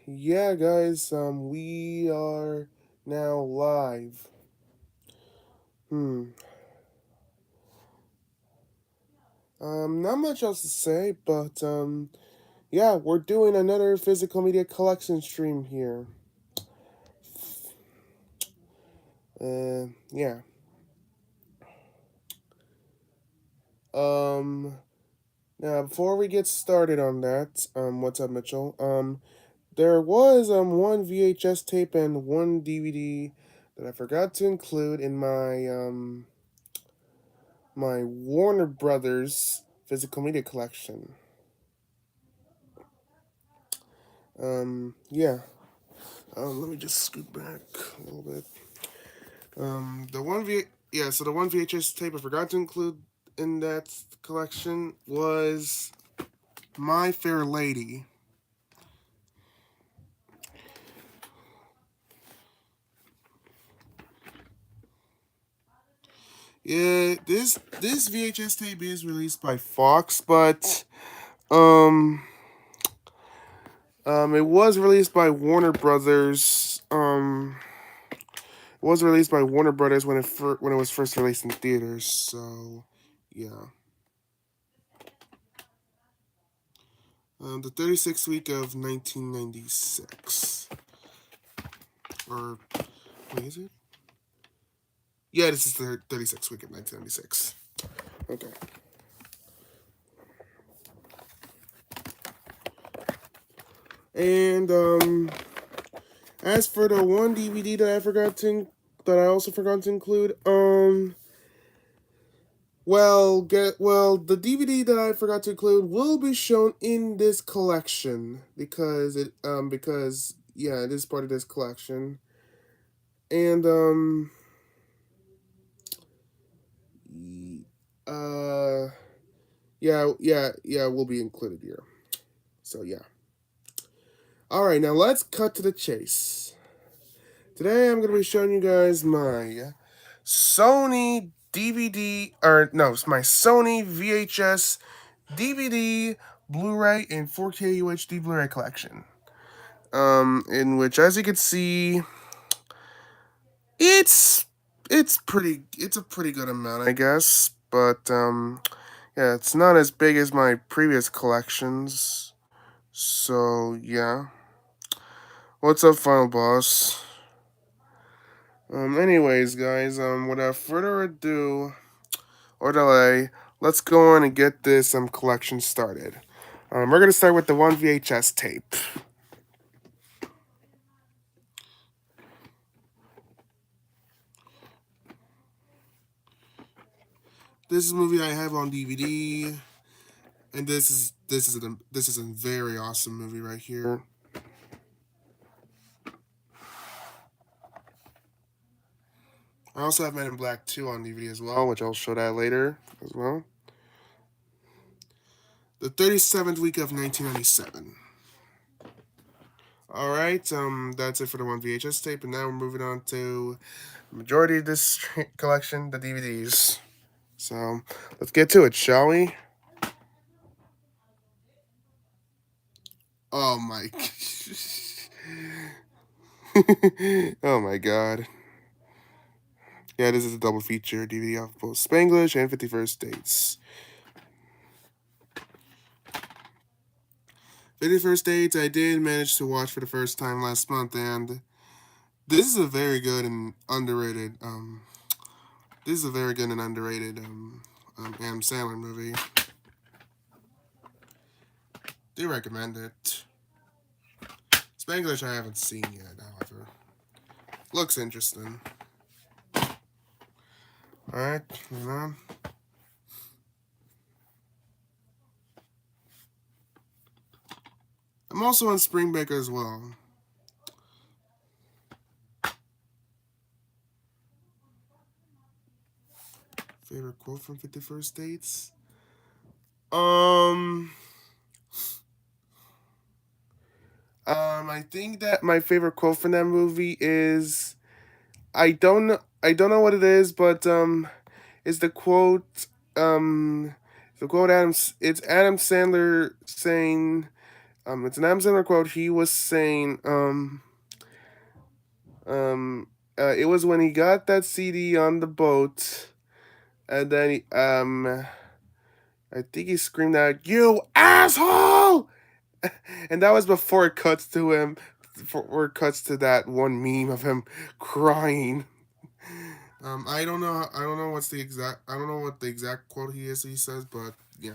Yeah, guys, we are now live. Hmm. Not much else to say, but, yeah, we're doing another physical media collection stream here. Yeah. Um, Now, before we get started on that, what's up, Mitchell? There was, one VHS tape and one DVD that I forgot to include in my Warner Brothers physical media collection. Yeah. Let me just scoot back a little bit. The one V, yeah, so the one VHS tape I forgot to include in that collection was My Fair Lady. Yeah, this VHS tape is released by Fox, but um it was released by Warner Brothers. It was released by Warner Brothers when it was first released in theaters. So, yeah. The 36th week of 1996. Or wait, is it? Yeah, this is the 36th week of 1996. Okay. And as for the one DVD that I also forgot to include, the DVD that I forgot to include will be shown in this collection because yeah, it is part of this collection. And uh yeah, will be included here. So yeah. All right, now let's cut to the chase. Today I'm going to be showing you guys my Sony DVD or no, it's my Sony VHS DVD, Blu-ray, and 4K UHD Blu-ray collection. In which, as you can see, it's it's a pretty good amount, I guess. But yeah, it's not as big as my previous collections. So yeah, what's up, Final Boss? Anyways, guys, without further ado or delay, let's go on and get this collection started. We're gonna start with the one VHS tape. This is a movie I have on DVD, and this is a very awesome movie right here. I also have Men in Black 2 on DVD as well, which I'll show that later as well. The 37th week of 1997. All right, that's it for the one VHS tape, and now we're moving on to the majority of this collection, the DVDs. So let's get to it, shall we? Oh my, oh my God. Yeah, this is a double feature DVD of both Spanglish and 51st Dates. 51st Dates I did manage to watch for the first time last month, and this is a very good and underrated. This is a very good and underrated Adam Sandler movie. Do recommend it. Spanglish I haven't seen yet, however. Looks interesting. Alright, moving on. I'm also on Spring Break as well. Favorite quote from 51st Dates? Um, I think that my favorite quote from that movie is I don't know what it is, but is the quote Adam it's Adam Sandler saying it's an Adam Sandler quote. He was saying, it was when he got that CD on the boat, and then I think he screamed out, "You asshole!" And that was before it cuts to him, before it cuts to that one meme of him crying. I don't know. I don't know what's the exact. I don't know what the exact quote he says, but yeah.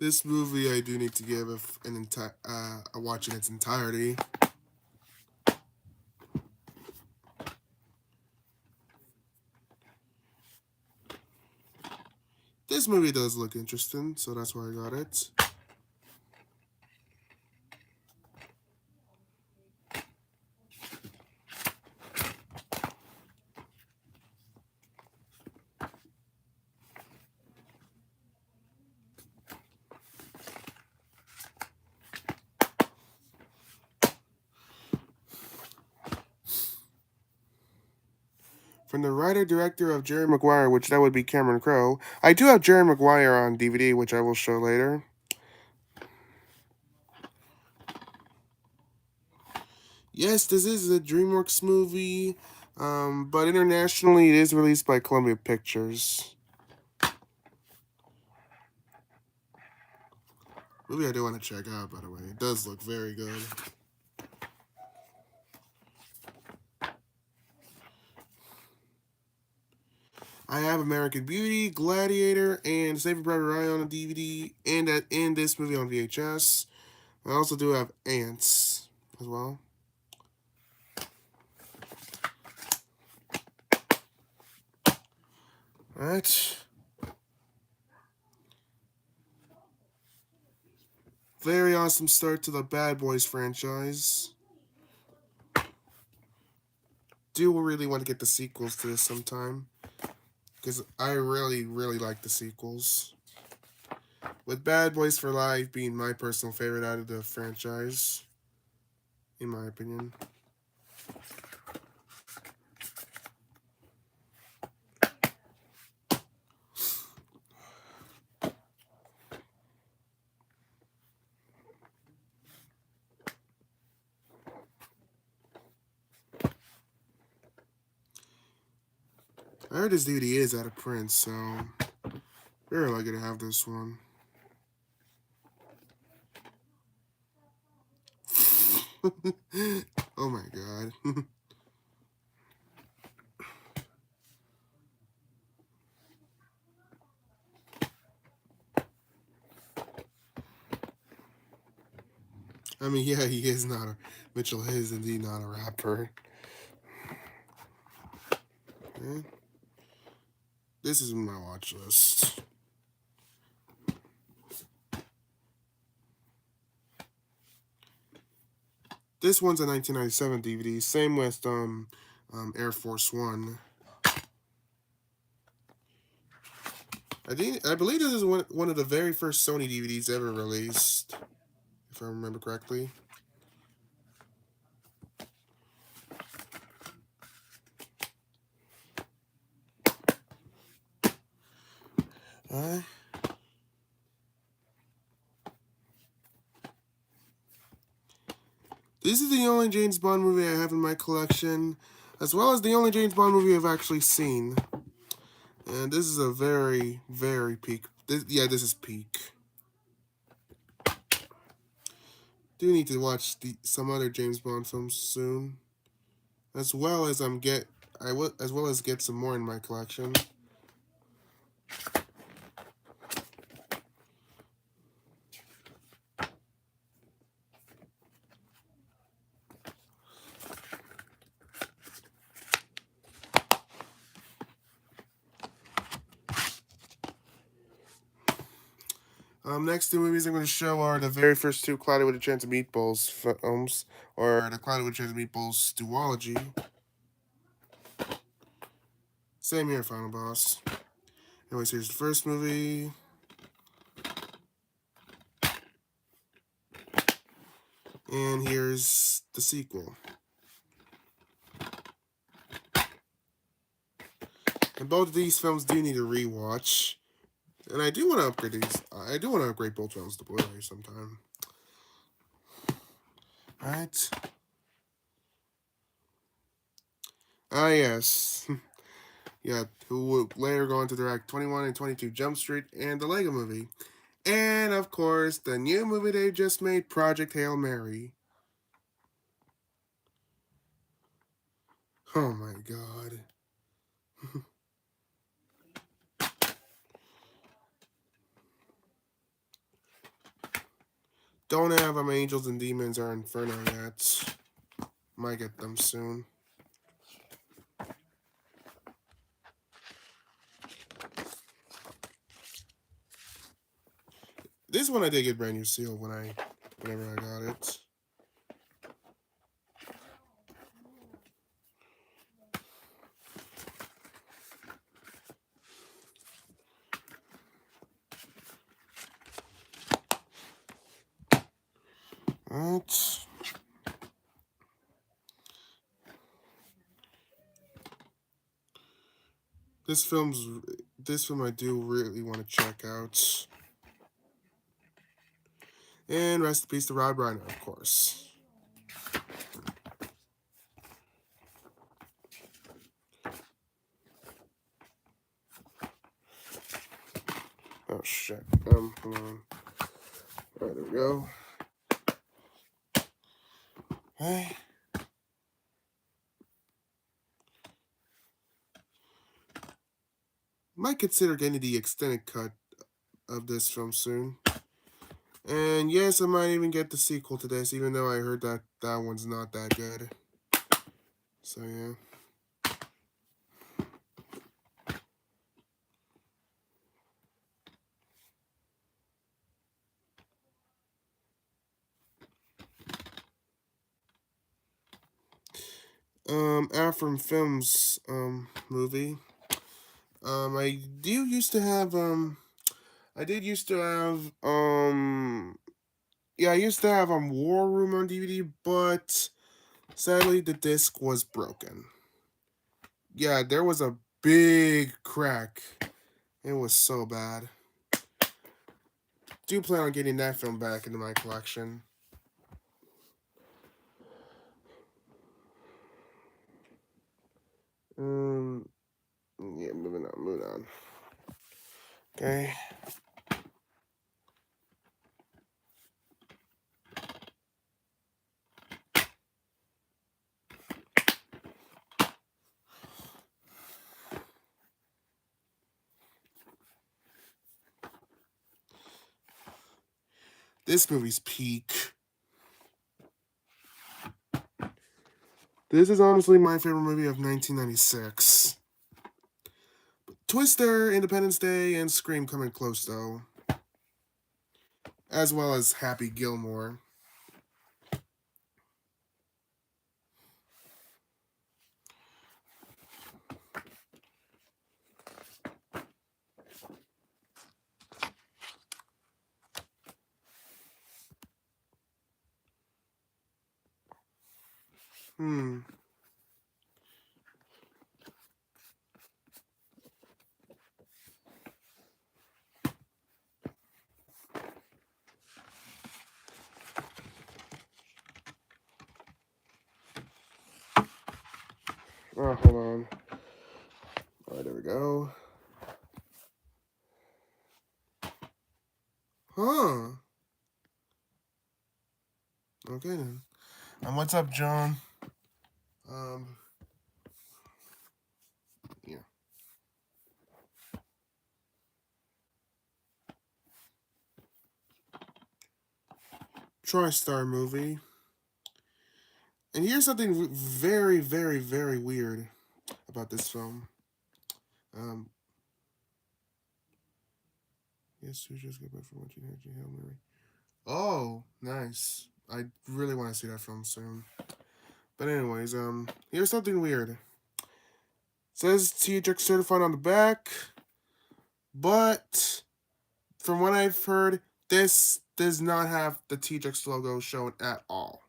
This movie I do need to give a watch in its entirety. This movie does look interesting, so that's why I got it. From the writer-director of Jerry Maguire, which that would be Cameron Crowe. I do have Jerry Maguire on DVD, which I will show later. Yes, this is a DreamWorks movie, but internationally it is released by Columbia Pictures. Movie I do want to check out, by the way. It does look very good. I have American Beauty, Gladiator, and Saving Private Ryan on DVD, and this movie on VHS. I also do have Ants as well. Alright. Very awesome start to the Bad Boys franchise. Do really want to get the sequels to this sometime, because I really, really like the sequels. With Bad Boys for Life being my personal favorite out of the franchise, in my opinion. I heard this DVD is out of print, so very lucky to have this one. Oh my god. I mean, yeah, he is not a... Mitchell is indeed not a rapper. Okay. This is my watch list. This one's a 1997 DVD. Same with Air Force One. I believe this is one of the very first Sony DVDs ever released, if I remember correctly. This is the only James Bond movie I have in my collection, as well as the only James Bond movie I've actually seen. And this is a very, very peak. This is peak. Do need to watch some other James Bond films soon, as well as get some more in my collection. Next two movies I'm going to show are the very first two Cloudy with a Chance of Meatballs films, or the Cloudy with a Chance of Meatballs duology. Same here, Final Boss. Anyways, here's the first movie. And here's the sequel. And both of these films do need a rewatch. And I do want to upgrade these. I do want to upgrade both films to Blu-ray sometime. Alright. Ah, yes. Yeah, who would later go on to direct 21 and 22 Jump Street and the Lego Movie. And, of course, the new movie they just made, Project Hail Mary. Oh my god. Don't have Angels and Demons or Inferno yet. Might get them soon. This one I did get brand new seal whenever I got it. Alright. This film I do really want to check out. And rest in peace to Rob Reiner, of course. Oh shit. Hold on. Alright, there we go. Hey. Might consider getting the extended cut of this film soon. And yes, I might even get the sequel to this, even though I heard that that one's not that good. So yeah. Afram Films movie. I do used to have I did used to have yeah, I used to have War Room on DVD, but sadly the disc was broken. Yeah, there was a big crack. It was so bad. Do plan on getting that film back into my collection. Yeah, moving on. Okay. This movie's peak. This is honestly my favorite movie of 1996. Twister, Independence Day, and Scream coming close though. As well as Happy Gilmore. Oh, hold on. Alright, there we go. Huh. Okay then. What's up, John? Yeah. TriStar movie. And here's something very, very, very weird about this film. Yes, we just got back from watching Hail Mary. Oh, nice. I really want to see that film soon. But anyways, here's something weird. It says THX certified on the back, but from what I've heard, this does not have the THX logo shown at all.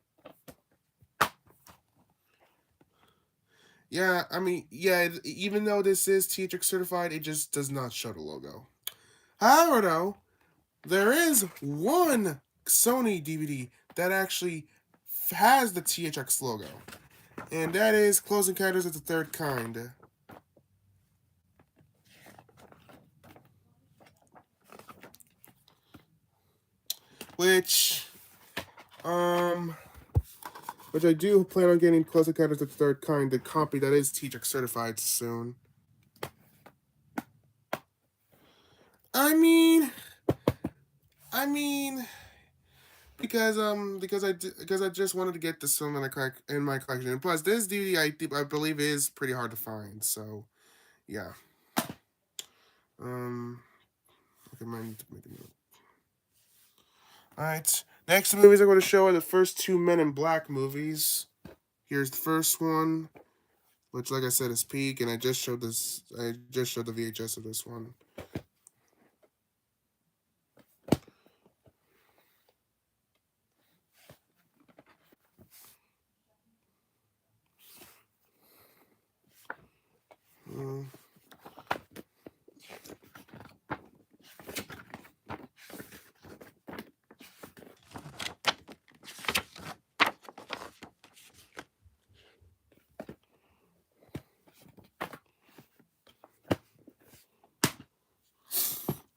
Yeah, I mean, yeah, even though this is THX certified, it just does not show the logo. However, though, there is one Sony DVD that actually has the THX logo, and that is Close Encounters of the Third Kind. Which, um, which I do plan on getting Close Encounters of the Third Kind, the copy that is THX certified soon. I mean, I mean, because I just wanted to get this film in my collection, and plus this DVD I believe is pretty hard to find. So yeah, okay, might need to make a note. All right, next movies I'm going to show are the first two Men in Black movies. Here's the first one, which, like I said, is Peak, and I just showed this. I just showed the VHS of this one.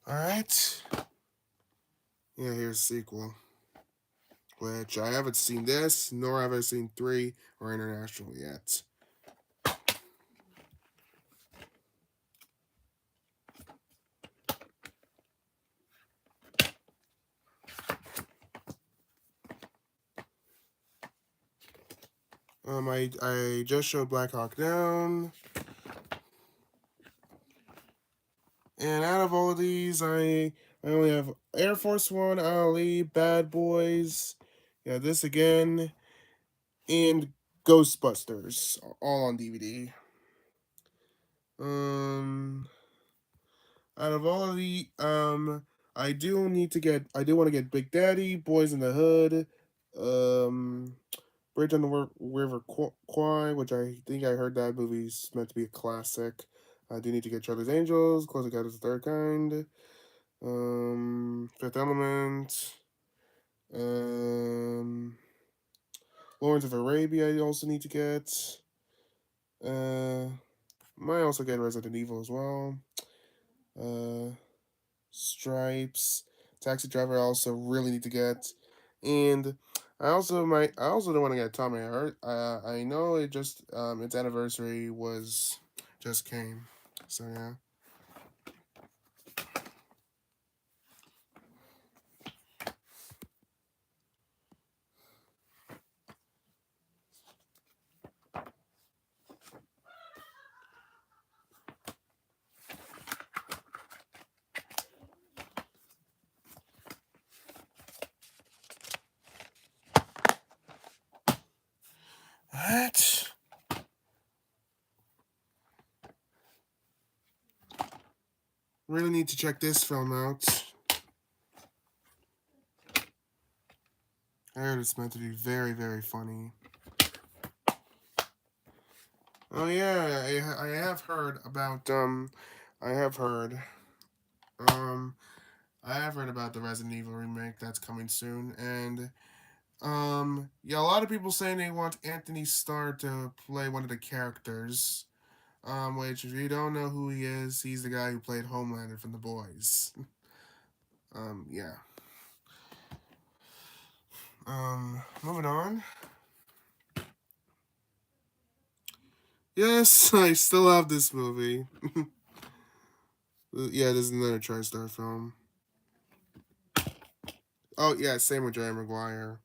All right. Yeah, here's the sequel, which I haven't seen this, nor have I seen 3 or International yet. I just showed Black Hawk Down, and out of all of these, I only have Air Force One, Ali, Bad Boys, yeah, this again, and Ghostbusters, all on DVD. Um, Out of all of I do want to get Big Daddy, Boys in the Hood, um, Bridge on the River Kwai, which I think I heard that movie's meant to be a classic. I do need to get Charlie's Angels, Close Encounters of the Third Kind, Fifth Element, um, Lawrence of Arabia. I also need to get. Might also get Resident Evil as well. Uh, Stripes, Taxi Driver. I also really need to get, and I also don't want to get Tommy. I know it just its anniversary was just came, so yeah. What? Really need to check this film out. I heard it's meant to be very, very funny. Oh yeah, I have heard about I have heard um I have heard about the Resident Evil remake that's coming soon, and yeah, a lot of people saying they want Anthony Starr to play one of the characters. Which if you don't know who he is, he's the guy who played Homelander from The Boys. Yeah. Moving on. Yes, I still have this movie. Yeah, this is another TriStar film. Oh yeah, same with Jerry Maguire.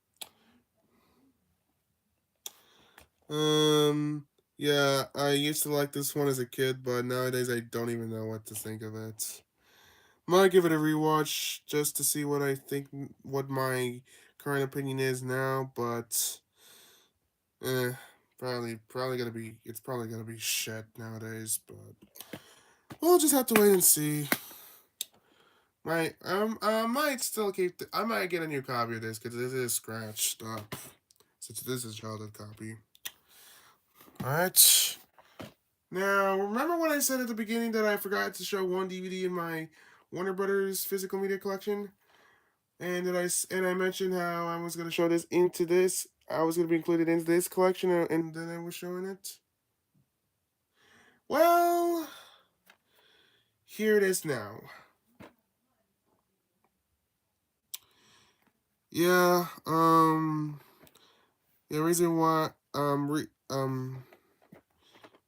Um, yeah, I used to like this one as a kid, but nowadays I don't even know what to think of it. Might give it a rewatch just to see what I think, what my current opinion is now, but eh, it's probably gonna be shit nowadays. But we'll just have to wait and see. I might still I might get a new copy of this because this is scratched up. Since this is childhood copy. All right. Now, remember when I said at the beginning that I forgot to show one DVD in my Warner Brothers physical media collection? And I mentioned how I was going to show this into this. I was going to be included into this collection, and then I was showing it. Well, here it is now. Yeah, the reason why,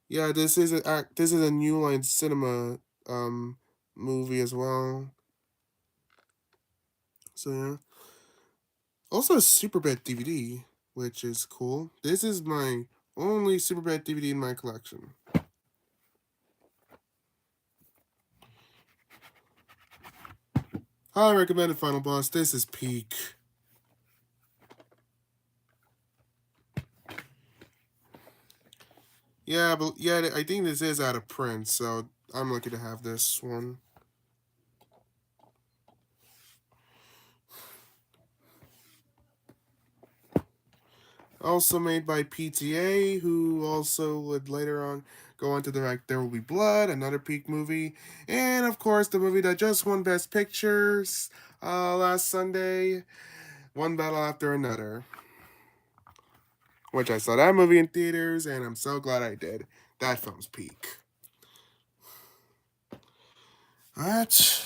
yeah, this is a New Line Cinema, movie as well. So yeah. Also a Superbad DVD, which is cool. This is my only Superbad DVD in my collection. Highly recommended, Final Boss. This is peak. Yeah, but yeah, I think this is out of print, so I'm lucky to have this one. Also made by PTA, who also would later on go on to direct There Will Be Blood, another peak movie, and of course the movie that just won Best Pictures last Sunday, One Battle After Another. Which I saw that movie in theaters, and I'm so glad I did. That film's peak. Alright.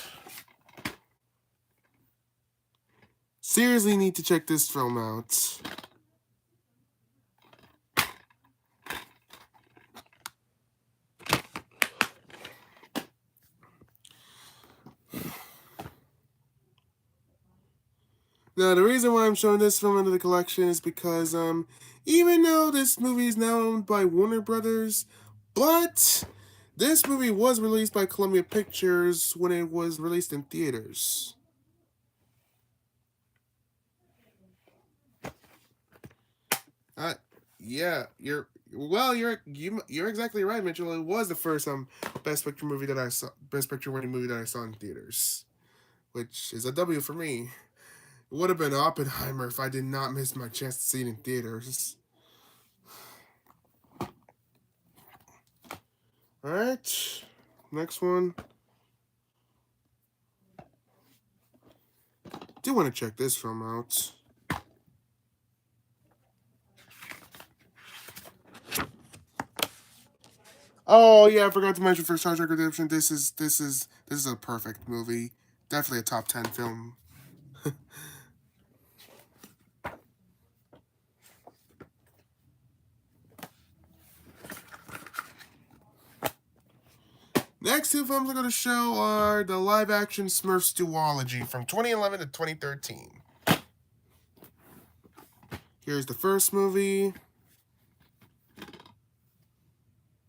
Seriously need to check this film out. Now, the reason why I'm showing this film into the collection is because, even though this movie is now owned by Warner Brothers, but this movie was released by Columbia Pictures when it was released in theaters. Yeah, you're exactly right, Mitchell. It was the first Best Picture movie that I saw, Best Picture winning movie that I saw in theaters, which is a W for me. It would have been Oppenheimer if I did not miss my chance to see it in theaters. Alright, next one. Do want to check this film out. Oh yeah, I forgot to mention for Star Trek Redemption. This is a perfect movie. Definitely a top 10 film. Next two films I'm going to show are the live-action Smurfs duology from 2011 to 2013. Here's the first movie.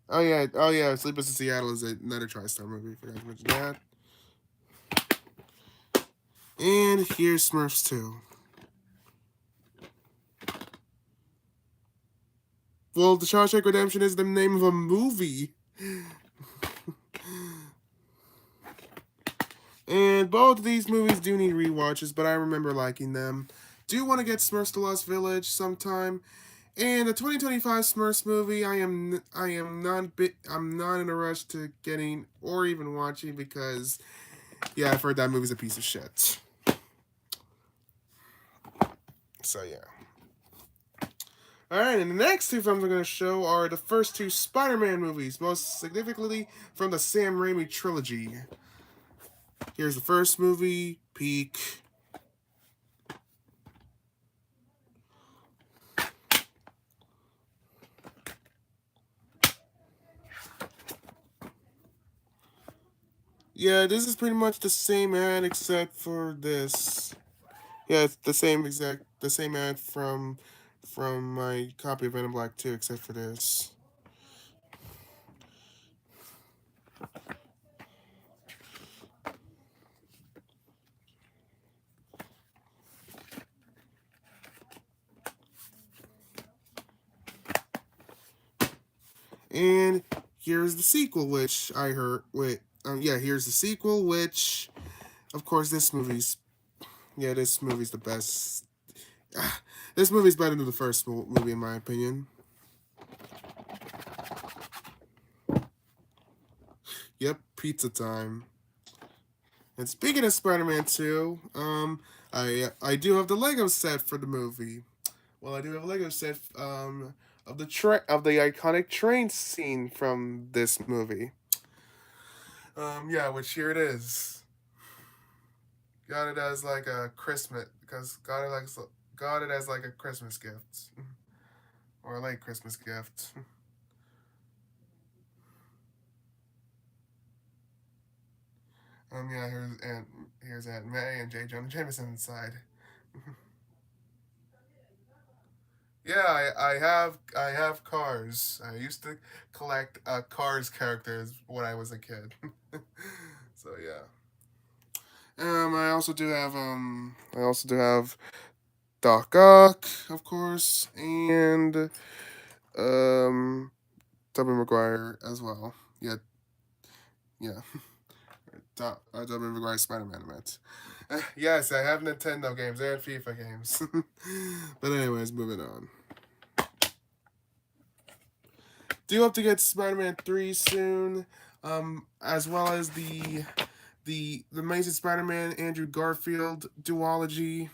Oh yeah, Sleepless in Seattle is another TriStar movie. Forgot to mention that. And here's Smurfs 2. Well, The Shawshank Redemption is the name of a movie. And both of these movies do need rewatches, but I remember liking them. Do want to get Smurfs to Lost Village sometime. And the 2025 Smurfs movie, I'm not in a rush to getting or even watching because, yeah, I've heard that movie's a piece of shit. So yeah. Alright, and the next two films I'm going to show are the first two Spider-Man movies, most significantly from the Sam Raimi trilogy. Here's the first movie, Peak. Yeah, this is pretty much the same ad except for this. Yeah, it's the same ad from my copy of Men in Black 2 except for this. And here's the sequel, which I heard. Here's the sequel, which, of course, this movie's the best. This movie's better than the first movie, in my opinion. Yep, pizza time. And speaking of Spider-Man 2, I do have the Lego set for the movie. Well, I do have a Lego set of the iconic train scene from this movie. Yeah, which here it is. Got it as like a Christmas because got it as like a Christmas gift or a late Christmas gift. Yeah, here's Aunt May and J. Jonah Jameson inside. Yeah, I have cars. I used to collect Cars characters when I was a kid. So yeah. I also do have Doc Ock, of course, and Tobey Maguire as well. Yeah, yeah. Tobey Maguire Spider-Man event. Yes, I have Nintendo games and FIFA games. But anyways, moving on. Do hope to get Spider-Man 3 soon, as well as the Amazing Spider-Man Andrew Garfield duology,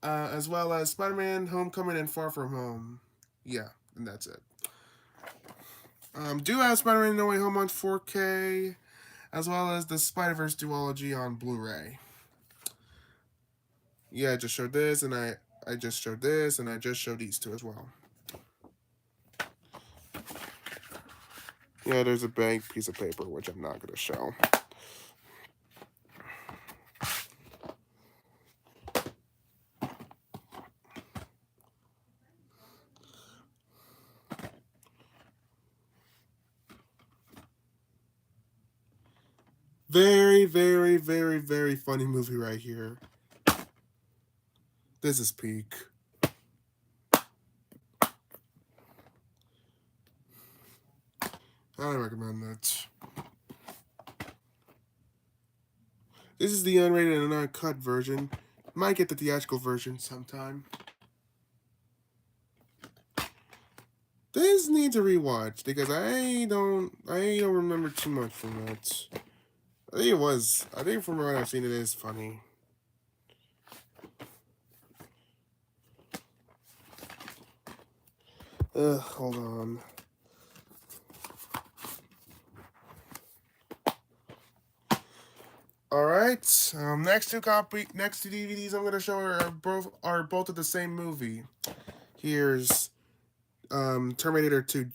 as well as Spider-Man Homecoming and Far From Home. Yeah, and that's it. Do have Spider-Man No Way Home on 4K, as well as the Spider-Verse duology on Blu-ray. Yeah, I just showed this, and I just showed this, and I just showed these two as well. Yeah, there's a blank piece of paper, which I'm not going to show. Very, very, very, very funny movie right here. This is peak. I recommend it. This is the unrated and uncut version. Might get the theatrical version sometime. This needs a rewatch because I don't remember too much from it. I think from what I've seen it is funny. Hold on. All right. Next two DVDs I'm gonna show are both of the same movie. Here's Terminator 2.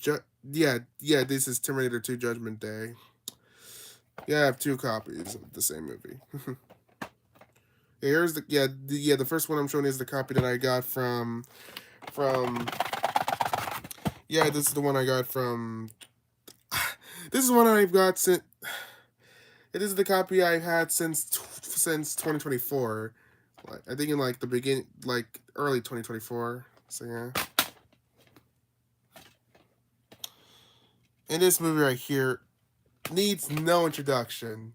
Yeah. This is Terminator 2 Judgment Day. Yeah, I have two copies of the same movie. Here's the first one I'm showing is the copy that I got from. Yeah, this is the one I got from. This is one I've got since. It is the copy I've had since 2024. I think in like the beginning, like early 2024. So yeah. And this movie right here needs no introduction.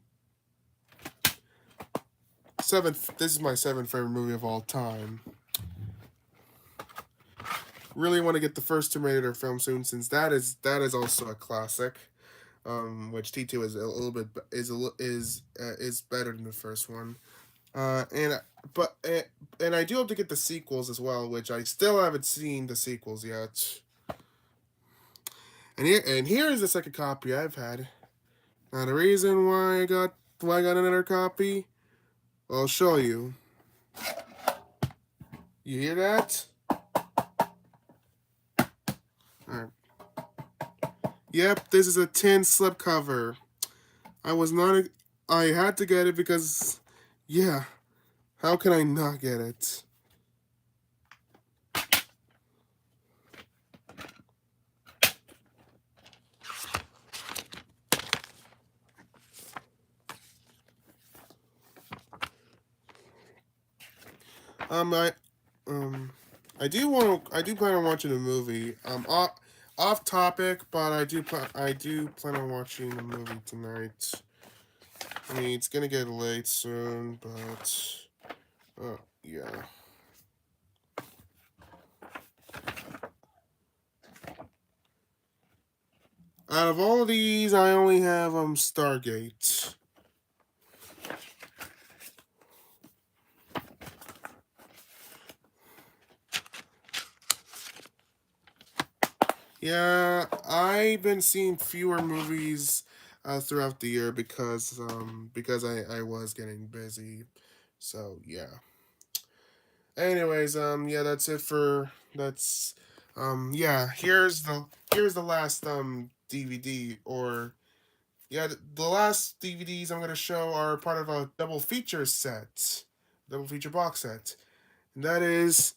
This is my seventh favorite movie of all time. Really want to get the first Terminator film soon, since that is also a classic. Which T2 is a little bit is better than the first one. And I do hope to get the sequels as well, which I still haven't seen the sequels yet. And here is the second copy I've had. Now the reason why I got another copy, I'll show you. You hear that? Alright. Yep, this is a tin slipcover. I had to get it because, yeah, how can I not get it? I do plan on watching a movie. Off topic, but I do plan on watching a movie tonight. I mean, it's gonna get late soon, but yeah. Out of all of these, I only have Stargate. Yeah, I've been seeing fewer movies throughout the year because I was getting busy. So yeah. Anyways, yeah, that's it for yeah. Here's the last DVD or yeah, the last DVDs I'm gonna show are part of a double feature box set, and that is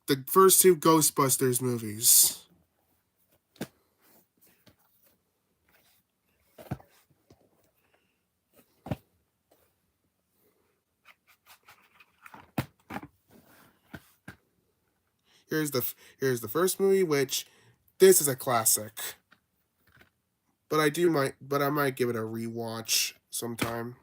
the first two Ghostbusters movies. Here's the here's the first movie, which this is a classic. But I might give it a rewatch sometime.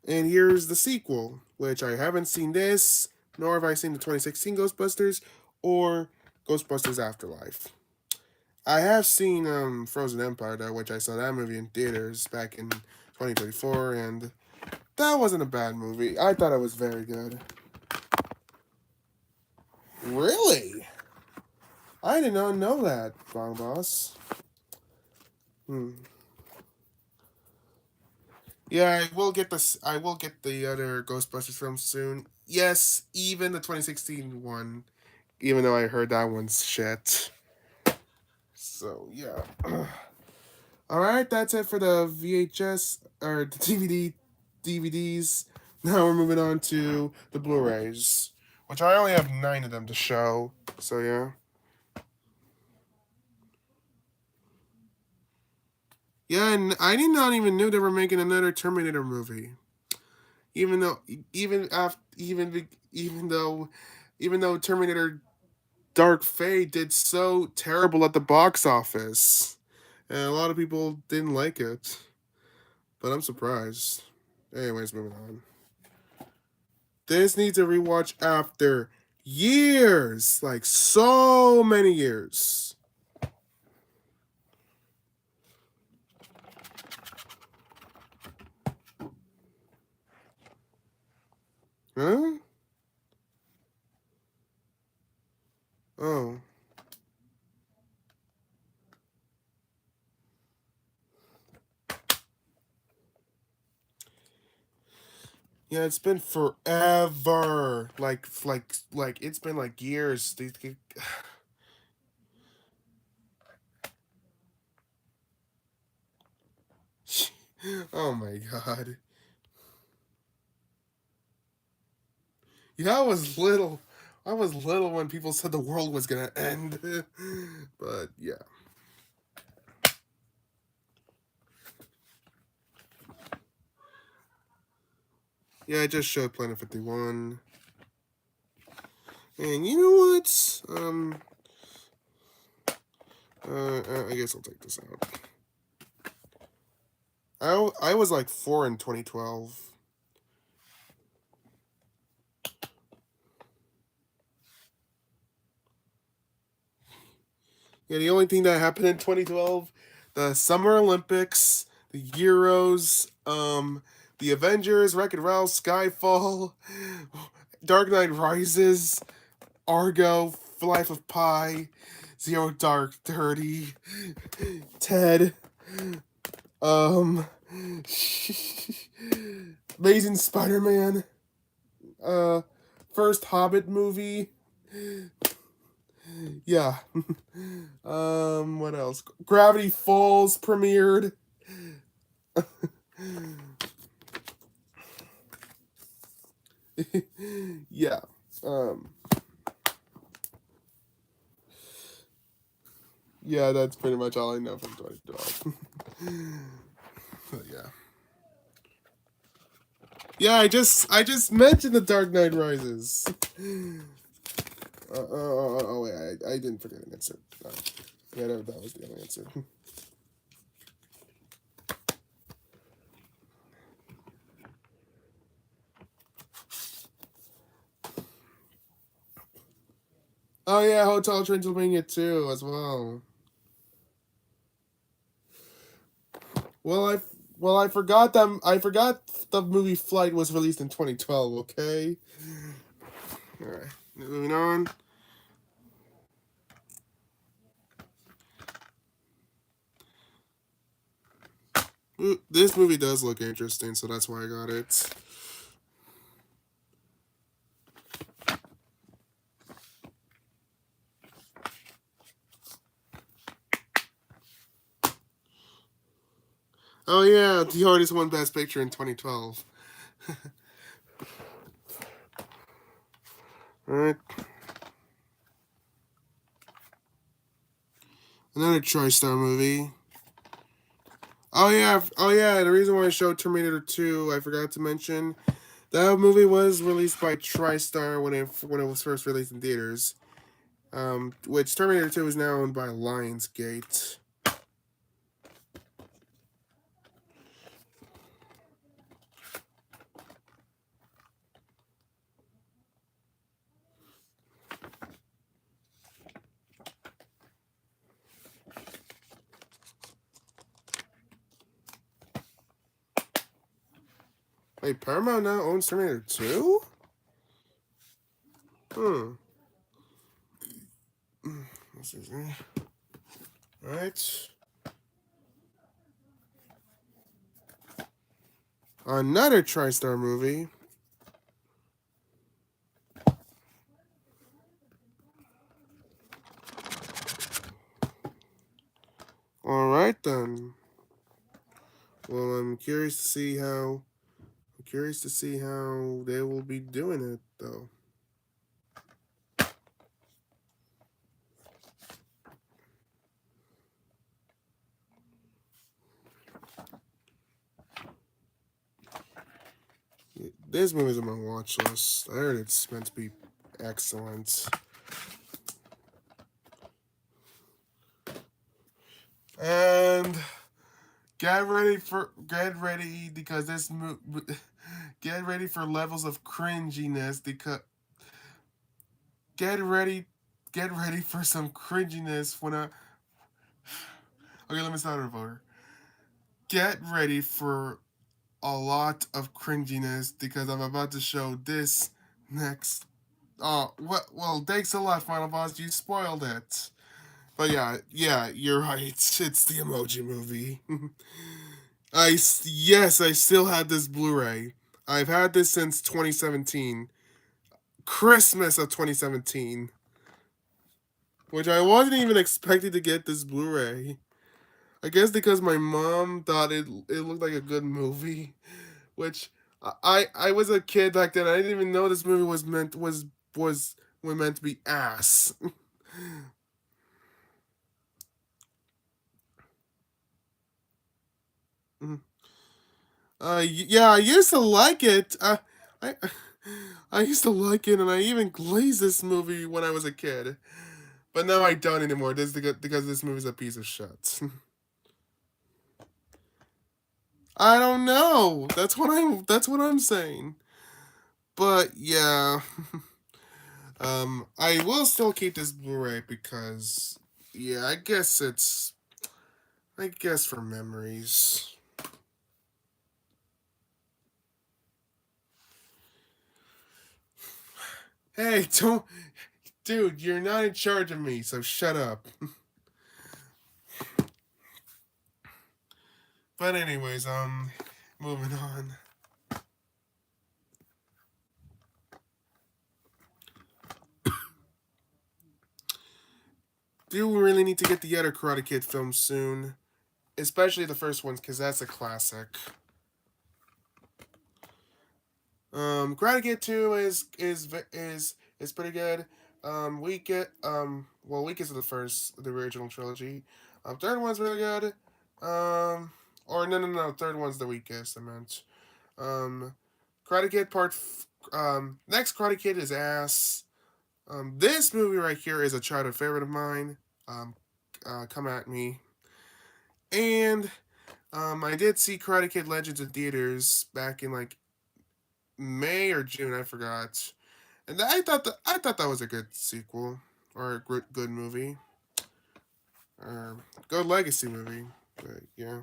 And here's the sequel, which I haven't seen this, nor have I seen the 2016 Ghostbusters or Ghostbusters Afterlife. I have seen Frozen Empire though, which I saw that movie in theaters back in 2024, and that wasn't a bad movie. I thought it was very good. Really? I did not know that, Bong Boss. Hmm. Yeah, I will get this. I will get the other Ghostbusters film soon. Yes, even the 2016 one. Even though I heard that one's shit. So yeah. All right, that's it for the VHS or the DVDs. Now we're moving on to the Blu-rays, which I only have 9 of them to show. So yeah. Yeah, and I did not even knew they were making another Terminator movie. Even though, even after, even though Terminator Dark Fate did so terrible at the box office, and a lot of people didn't like it. But I'm surprised. Anyways, moving on. This needs a rewatch after years, like so many years. Huh? Oh. Yeah, it's been forever. Like it's been like years. Oh my god. Yeah, I was little when people said the world was gonna end. But yeah. Yeah, I just showed Planet 51. And you know what? I guess I'll take this out. I was like 4 in 2012. Yeah, the only thing that happened in 2012, the Summer Olympics, the Euros, the Avengers, Wreck-It Ralph, Skyfall, Dark Knight Rises, Argo, Life of Pi, Zero Dark 30, Ted, um, Amazing Spider-Man, first Hobbit movie. Yeah. What else? Gravity Falls premiered. Yeah. Um. Yeah, that's pretty much all I know from 2012. But yeah. Yeah, I just mentioned the Dark Knight Rises. Oh wait, I didn't forget an answer. Yeah, that was the only answer. Oh yeah, Hotel Transylvania 2 as well. Well, I forgot that I forgot the movie Flight was released in 2012. Okay. All right, moving on. This movie does look interesting, so that's why I got it. Oh yeah, the artist won Best Picture in 2012. All right. Another TriStar movie. Oh yeah. The reason why I showed Terminator 2, I forgot to mention that movie was released by TriStar when it was first released in theaters. Which Terminator 2 is now owned by Lionsgate. Wait, Paramount now owns Terminator 2? Hmm. This is right. Another TriStar movie. All right then. Well, I'm curious to see how. I'm curious to see how they will be doing it though. This movie's on my watch list. I heard it's meant to be excellent. And get ready because get ready for levels of cringiness because get ready get ready for some cringiness when I okay, let me start over. Get ready for a lot of cringiness because I'm about to show this next. Oh, well, thanks a lot, Final Boss. You spoiled it. But yeah, you're right. It's the Emoji Movie. Yes, I still had this Blu-ray. I've had this since 2017, Christmas of 2017, which I wasn't even expecting to get this Blu-ray. I guess because my mom thought it looked like a good movie, which I was a kid back then. I didn't even know this movie was meant to be ass. Yeah, I used to like it. I I used to like it, and I even glazed this movie when I was a kid. But now I don't anymore. This because this movie's a piece of shit. I don't know. That's what I'm saying. But yeah, I will still keep this Blu-ray because yeah, I guess for memories. Hey, don't, dude, you're not in charge of me, so shut up. But anyways, moving on. Do we really need to get the other Karate Kid films soon? Especially the first ones, because that's a classic. Karate Kid 2 is pretty good. Weakest of the original trilogy. Third one's really good. Or no, third one's the weakest. I meant. Um, Karate Kid next Karate Kid is ass. This movie right here is a childhood favorite of mine. Come at me. And I did see Karate Kid Legends in theaters back in like May or June, I forgot. And I thought that was a good sequel or a good movie, or good legacy movie. But yeah.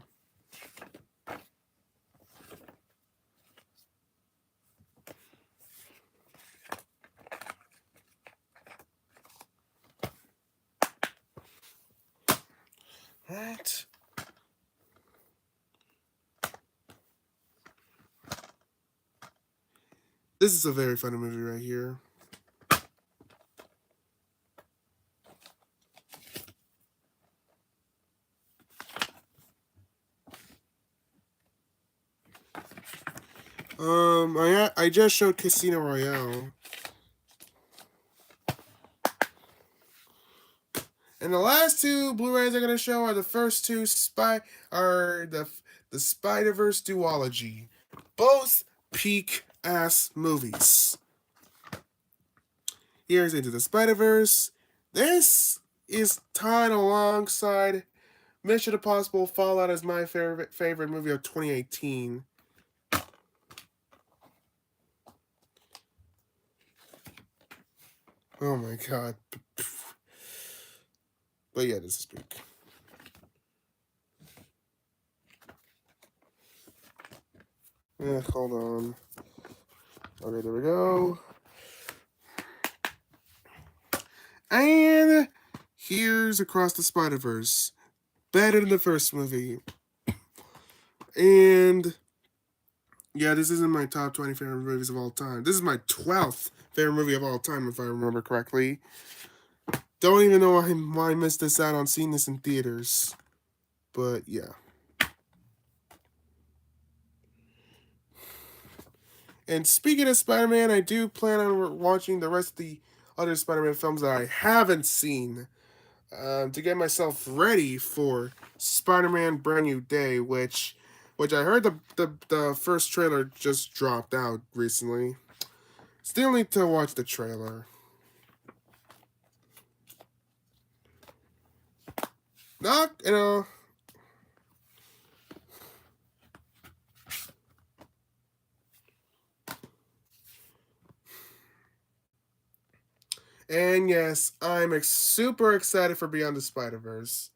Right. This is a very funny movie right here. I just showed Casino Royale. And the last two Blu-rays I'm gonna show are the first two the Spider-Verse duology. Both peak ass movies. Here's Into the Spider-Verse. This is tied alongside Mission Impossible Fallout as my favorite movie of 2018. Oh my god. But yeah, this is peak. Hold on. Okay, there we go. And here's Across the Spider-Verse. Better than the first movie. And yeah, this isn't my top 20 favorite movies of all time. This is my 12th favorite movie of all time, if I remember correctly. Don't even know why I missed this out on seeing this in theaters. But yeah. And speaking of Spider-Man, I do plan on watching the rest of the other Spider-Man films that I haven't seen to get myself ready for Spider-Man Brand New Day, which I heard the first trailer just dropped out recently. Still need to watch the trailer. Not, And yes, I'm super excited for Beyond the Spider-Verse.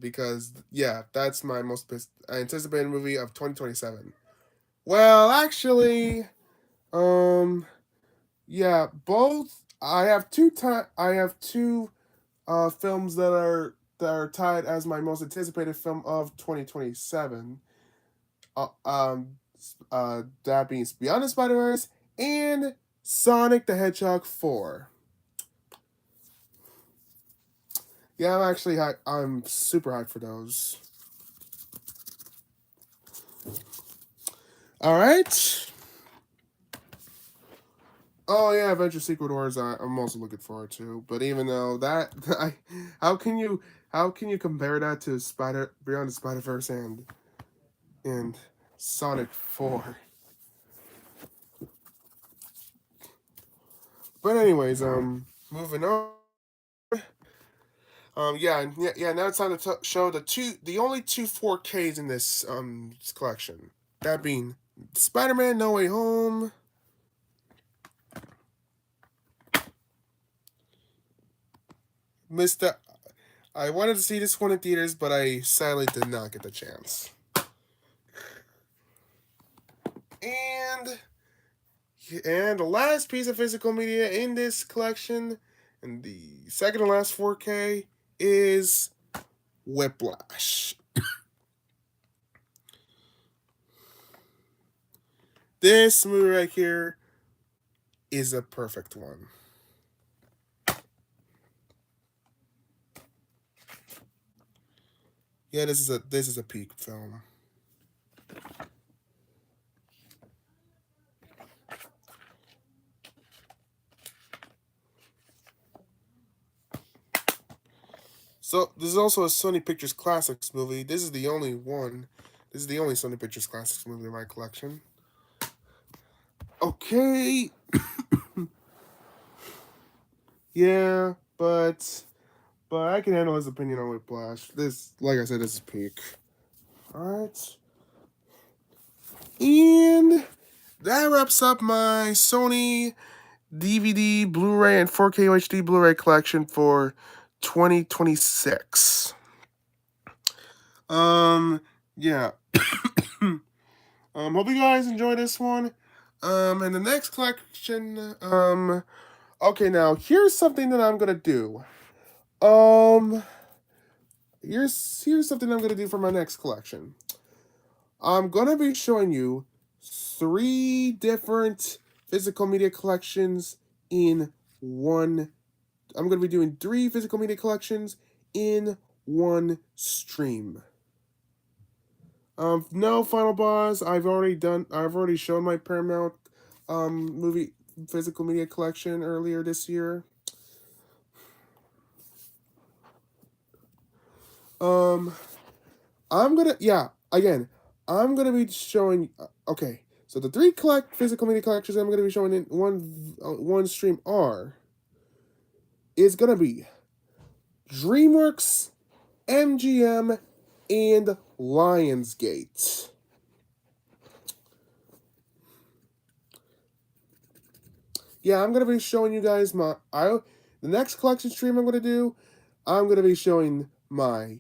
Because, yeah, that's my most anticipated movie of 2027. Well, actually, yeah, both. I have two films that are tied as my most anticipated film of 2027. That being Beyond the Spider-Verse and Sonic the Hedgehog 4. Yeah, I'm super hyped for those. All right. Oh yeah, Adventure Secret Wars. I'm also looking forward to. But even though that, how can you compare that to Beyond the Spider-Verse and Sonic 4? But anyways, moving on. Yeah. Now it's time to show the only two 4Ks in this collection. That being Spider-Man No Way Home. Mr. I wanted to see this one in theaters, but I sadly did not get the chance. And the last piece of physical media in this collection, and the second to last 4K, is Whiplash. This movie right here is a perfect one. Yeah, this is a peak film. So this is also a Sony Pictures Classics movie. This is the only one. This is the only Sony Pictures Classics movie in my collection. Okay. Yeah, but I can handle his opinion on Whiplash. This, like I said, this is peak. Alright. And that wraps up my Sony DVD, Blu-ray, and 4K UHD Blu-ray collection for 2026. Yeah. Hope you guys enjoy this one. And the next collection, okay, now here's something that I'm gonna do. Here's something I'm gonna do for my next collection. I'm gonna be showing you 3 different physical media collections in one. I'm gonna be doing 3 physical media collections in one stream. No final boss. I've already shown my Paramount movie physical media collection earlier this year. I'm gonna be showing. Okay, so the 3 physical media collections I'm gonna be showing in one stream is gonna be DreamWorks, MGM, and Lionsgate. Yeah, I'm gonna be showing you guys the next collection stream I'm gonna do. I'm gonna be showing my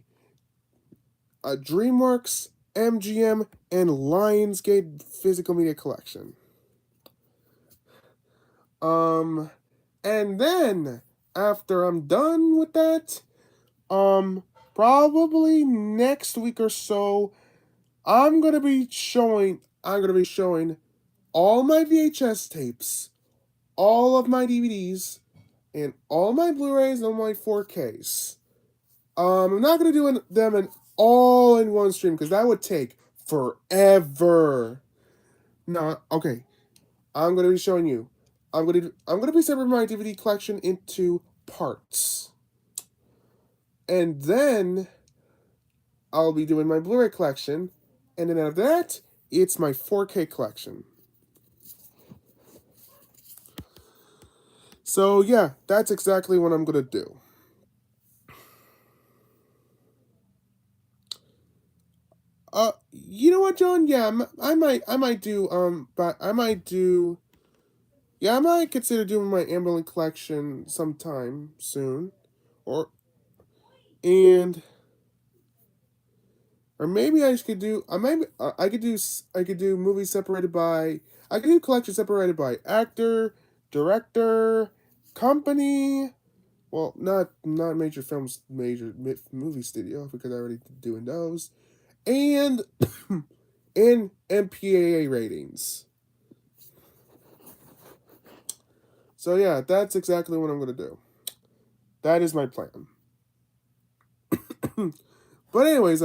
DreamWorks, MGM, and Lionsgate physical media collection. And then after I'm done with that, probably next week or so, I'm gonna be showing all my VHS tapes, all of my DVDs, and all my Blu-rays and all my 4Ks. I'm not gonna do them all in one stream because that would take forever. No, okay. I'm gonna be showing you. I'm gonna be separating my DVD collection into parts, and then I'll be doing my Blu-ray collection, and then after that, it's my 4K collection. So yeah, that's exactly what I'm gonna do. You know what, John? Yeah, I might do. Yeah, I might consider doing my Amberlin collection sometime soon, or and or maybe I could do. I could do movies separated by. I could do collections separated by actor, director, company. Well, not major films, major movie studio because I already doing those, and and MPAA ratings. So yeah, that's exactly what I'm gonna do. That is my plan. But anyways,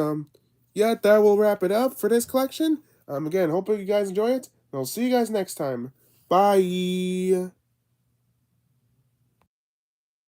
yeah, that will wrap it up for this collection. Again, hope you guys enjoy it. And I'll see you guys next time. Bye.